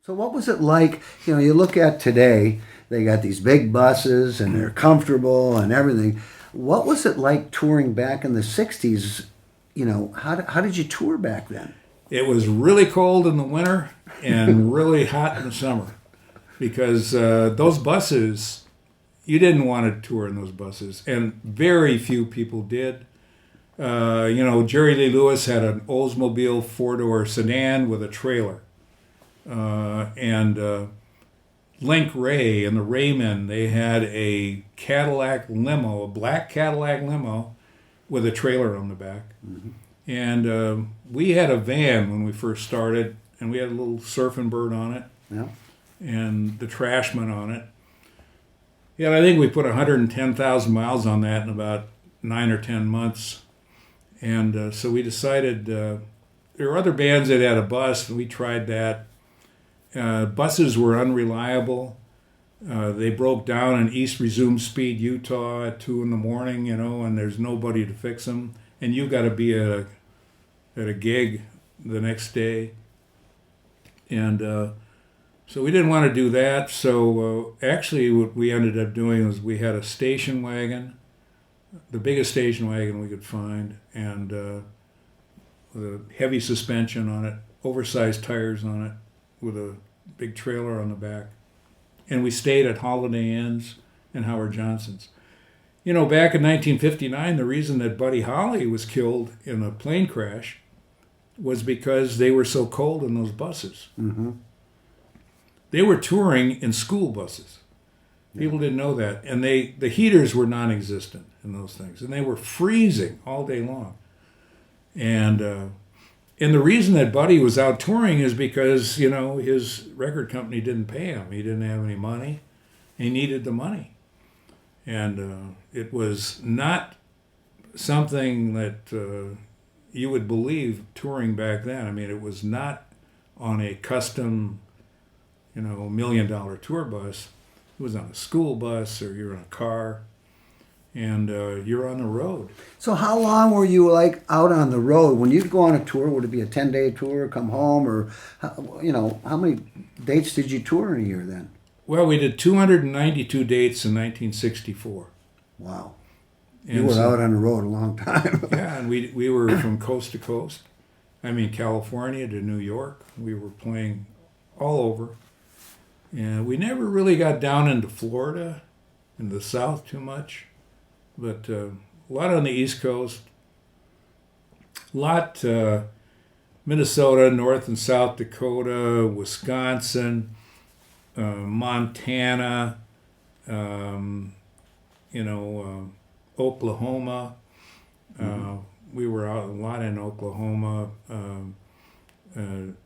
So what was it like? You look at today, they got these big buses and they're comfortable and everything. What was it like touring back in the 60s? How did you tour back then? It was really cold in the winter and really hot in the summer because those buses, you didn't want to tour in those buses, and very few people did. Jerry Lee Lewis had an Oldsmobile four-door sedan with a trailer. And Link Ray and the Raymen, they had a Cadillac limo, a black Cadillac limo with a trailer on the back. Mm-hmm. And we had a van when we first started, and we had a little surfing bird on it, Yeah. and the Trashmen on it. Yeah, I think we put 110,000 miles on that in about 9 or 10 months. And so we decided, there were other bands that had a bus, and we tried that. Buses were unreliable. They broke down in East Resumed Speed, Utah at 2 in the morning, and there's nobody to fix them. And you've got to be at a gig the next day. And so we didn't want to do that. So actually what we ended up doing was we had a station wagon, the biggest station wagon we could find, and with a heavy suspension on it, oversized tires on it, with a big trailer on the back. And we stayed at Holiday Inns and Howard Johnson's. Back in 1959, the reason that Buddy Holly was killed in a plane crash was because they were so cold in those buses. Mm-hmm. They were touring in school buses. People didn't know that. And the heaters were non-existent in those things. And they were freezing all day long. And the reason that Buddy was out touring is because, his record company didn't pay him. He didn't have any money. He needed the money. And it was not something that you would believe touring back then. I mean, it was not on a custom, $1 million tour bus. It was on a school bus, or you're in a car, and you're on the road. So how long were you out on the road? When you'd go on a tour, would it be a 10-day tour, come home, or how many dates did you tour in a year then? Well, we did 292 dates in 1964. Wow. And you were out on the road a long time. Yeah, and we were from coast to coast. I mean, California to New York. We were playing all over. And we never really got down into Florida, in the South too much. But a lot on the East Coast. A lot Minnesota, North and South Dakota, Wisconsin, Montana, Oklahoma. We were out a lot in Oklahoma,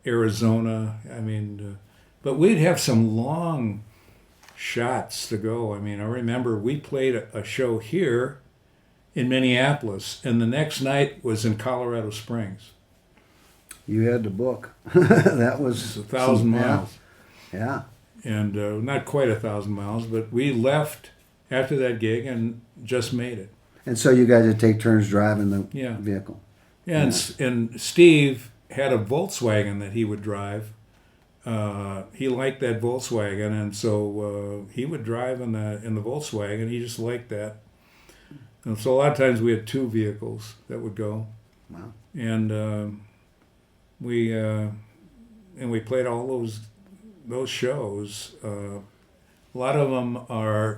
Arizona. I mean, but we'd have some long shots to go. I mean, I remember we played a show here in Minneapolis, and the next night was in Colorado Springs. You had the book. That was 1,000 miles. Yeah. And not quite 1,000 miles, but we left after that gig and just made it. And so you guys would take turns driving the vehicle. Yeah, and Steve had a Volkswagen that he would drive. He liked that Volkswagen, and so he would drive in the Volkswagen. He just liked that. And so a lot of times we had two vehicles that would go. Wow. And we played all those shows. A lot of them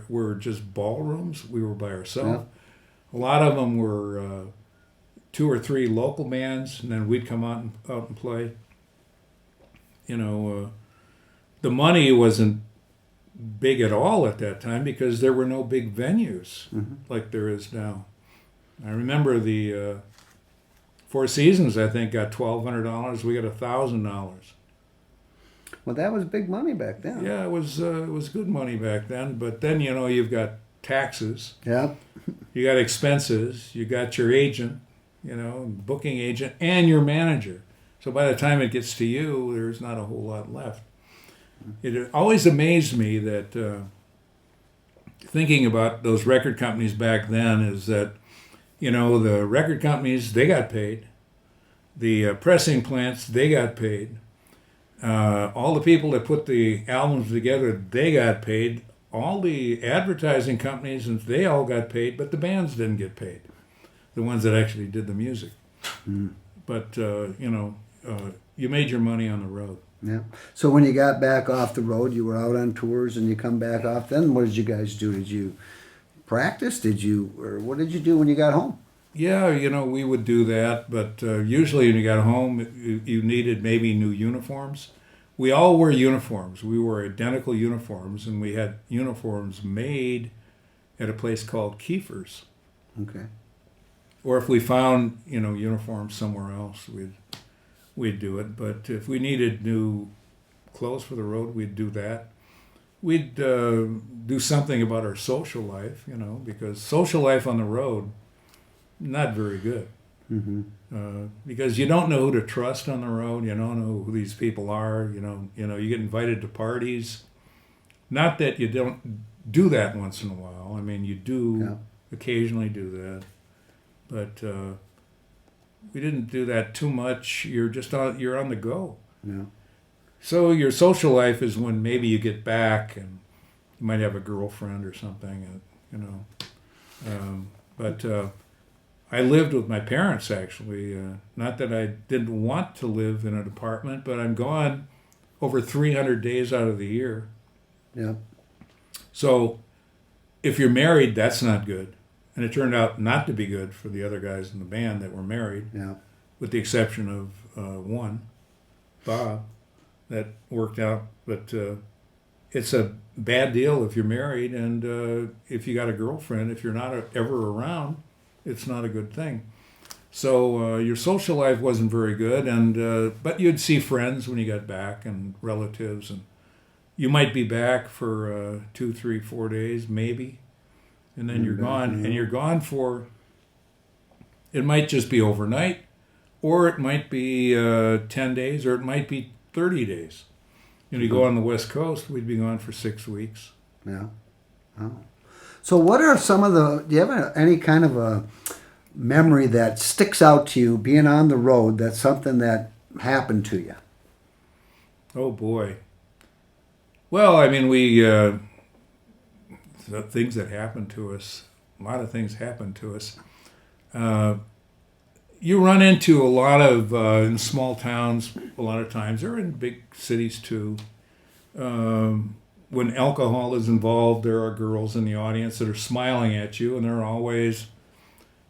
were just ballrooms. We were by ourselves. Yeah. A lot of them were 2 or 3 local bands, and then we'd come out and play. The money wasn't big at all at that time because there were no big venues like there is now. I remember the Four Seasons, I think, got $1,200. We got $1,000. Well, that was big money back then. Yeah, it was good money back then. But then, you've got taxes. Yeah. You got expenses. You got your agent, booking agent, and your manager. So by the time it gets to you, there's not a whole lot left. It always amazed me that thinking about those record companies back then is that, the record companies, they got paid. The pressing plants, they got paid. All the people that put the albums together, they got paid. All the advertising companies, and they all got paid, but the bands didn't get paid. The ones that actually did the music. But, you made your money on the road. Yeah. So when you got back off the road, you were out on tours and you come back off, then what did you guys do? Did you practice? Or what did you do when you got home? Yeah, we would do that, but usually when you got home, you needed maybe new uniforms. We all wore uniforms. We wore identical uniforms, and we had uniforms made at a place called Kiefer's. Okay. Or if we found, uniforms somewhere else, we'd do it. But if we needed new clothes for the road, we'd do that. We'd do something about our social life, because social life on the road, not very good. Because you don't know who to trust on the road. You don't know who these people are. You get invited to parties. Not that you don't do that once in a while. I mean, you do occasionally do that, but we didn't do that too much. You're on the go. Yeah. So your social life is when maybe you get back and you might have a girlfriend or something, but I lived with my parents, actually. Not that I didn't want to live in an apartment, but I'm gone over 300 days out of the year. Yeah. So if you're married, that's not good. And it turned out not to be good for the other guys in the band that were married, with the exception of one, Bob, that worked out. But it's a bad deal if you're married, and if you got a girlfriend, if you're not ever around, it's not a good thing. So your social life wasn't very good, and but you'd see friends when you got back and relatives, and you might be back for 2, 3, 4 days, maybe, and then you're gone. And you're gone for, it might just be overnight, or it might be 10 days, or it might be 30 days. You go on the West Coast, we'd be gone for 6 weeks. Yeah. Oh. So what are do you have any kind of a memory that sticks out to you being on the road, that's something that happened to you? Oh, boy. Well, I mean, the things that happened to us, a lot of things happened to us. You run into a lot of, in small towns, a lot of times, or in big cities too, when alcohol is involved, there are girls in the audience that are smiling at you, and there are always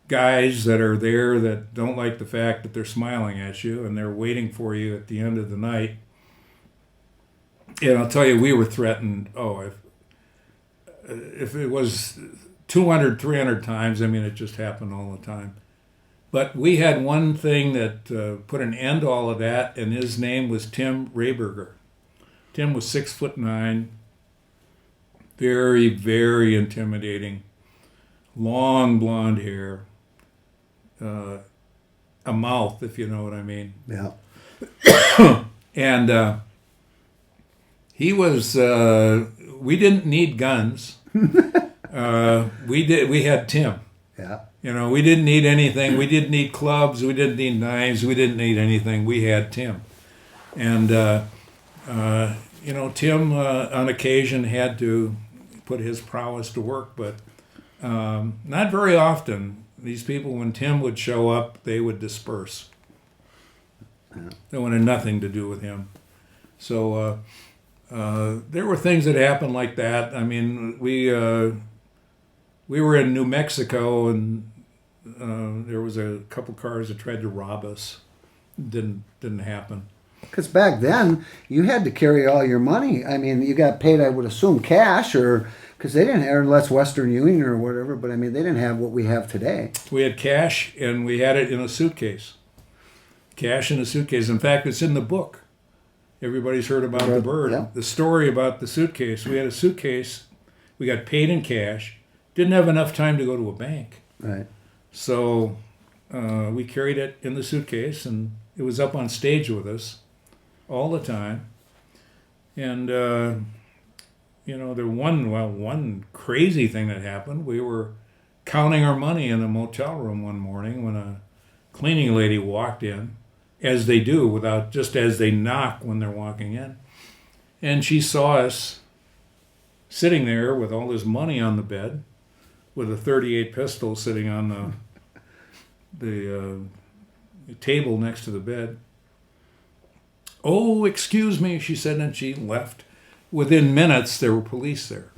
guys that are there that don't like the fact that they're smiling at you, and they're waiting for you at the end of the night. And I'll tell you, we were threatened, if it was 200, 300 times, I mean, it just happened all the time. But we had one thing that put an end to all of that, and his name was Tim Rayberger. Tim was 6'9", very, very intimidating, long blonde hair, a mouth, if you know what I mean. Yeah. And he was, we didn't need guns. We had Tim. Yeah. We didn't need anything. We didn't need clubs. We didn't need knives. We didn't need anything. We had Tim. And, Tim on occasion had to put his prowess to work, but not very often. These people, when Tim would show up, they would disperse. They wanted nothing to do with him. So there were things that happened like that. I mean, we were in New Mexico, and there was a couple cars that tried to rob us. Didn't happen. Because back then, you had to carry all your money. I mean, you got paid, I would assume, cash, or because they didn't have, unless Western Union or whatever, but I mean, they didn't have what we have today. We had cash, and we had it in a suitcase. Cash in a suitcase. In fact, it's in the book. Everybody's heard about the bird. Yeah. The story about the suitcase. We had a suitcase. We got paid in cash. Didn't have enough time to go to a bank. Right. So we carried it in the suitcase, and it was up on stage with us all the time. And, one crazy thing that happened, we were counting our money in a motel room one morning when a cleaning lady walked in, as they do, without just as they knock when they're walking in. And she saw us sitting there with all this money on the bed, with a .38 pistol sitting on the table next to the bed. "Oh, excuse me," she said, and she left. Within minutes, there were police there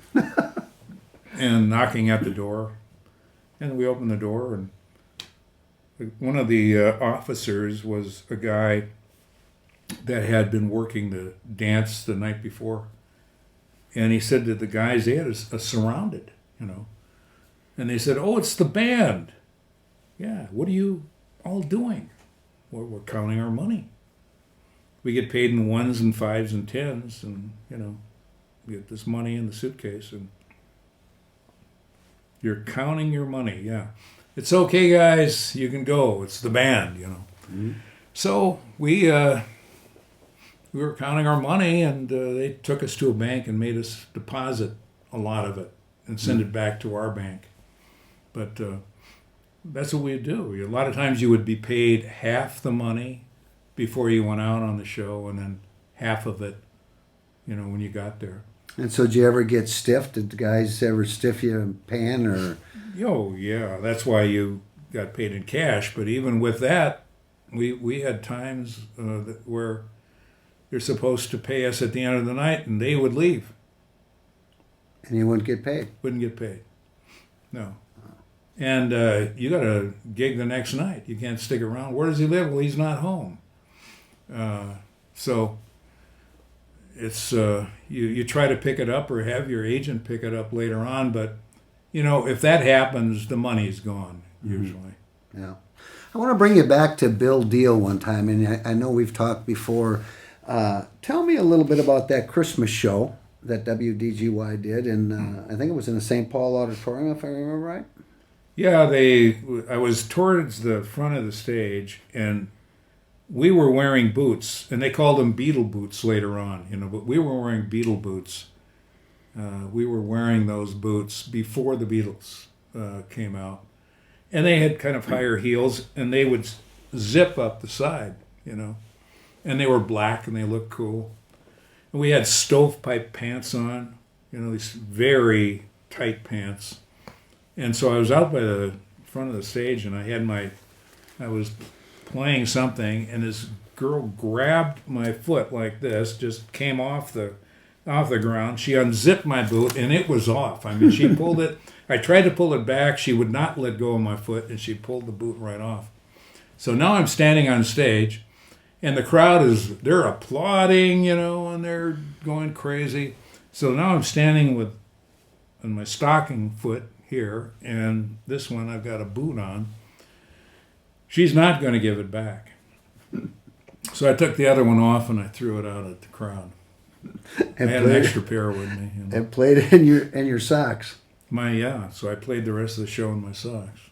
and knocking at the door. And we opened the door, and one of the officers was a guy that had been working the dance the night before. And he said that the guys, they had us surrounded, you know. And they said, "Oh, it's the band." "Yeah, what are you all doing?" We're counting our money. We get paid in ones and fives and tens, and, you know, we get this money in the suitcase, and you're counting your money, yeah. "It's okay, guys, you can go. It's the band, you know." Mm-hmm. So we were counting our money, and they took us to a bank and made us deposit a lot of it and send it back to our bank. But that's what we'd do. A lot of times you would be paid half the money before you went out on the show, and then half of it, you know, when you got there. And so did you ever get stiffed? Did the guys ever stiff you in pan or? Oh, yeah. That's why you got paid in cash. But even with that, we had times where they're supposed to pay us at the end of the night, and they would leave. And you wouldn't get paid? Wouldn't get paid. No. And you got a gig the next night. You can't stick around. Where does he live? Well, he's not home. So it's you try to pick it up or have your agent pick it up later on. But, you know, if that happens, the money's gone, usually. Yeah. I want to bring you back to Bill Deal one time. And I know we've talked before. Tell me a little bit about that Christmas show that WDGY did. And I think it was in the St. Paul Auditorium, if I remember right. Yeah, I was towards the front of the stage, and we were wearing boots, and they called them Beatle boots later on, you know, but we were wearing Beatle boots. We were wearing those boots before the Beatles came out. And they had kind of higher heels, and they would zip up the side, you know. And they were black, and they looked cool. And we had stovepipe pants on, you know, these very tight pants. And so I was out by the front of the stage, and I was playing something, and this girl grabbed my foot like this, just came off the ground. She unzipped my boot, and it was off. I mean, she pulled it. I tried to pull it back. She would not let go of my foot, and she pulled the boot right off. So now I'm standing on stage, and the crowd they're applauding, you know, and they're going crazy. So now I'm standing on my stocking foot here, and this one I've got a boot on. She's not going to give it back. So I took the other one off and I threw it out at the crowd. I had an extra pair with me. You know. And played it in your socks. So I played the rest of the show in my socks.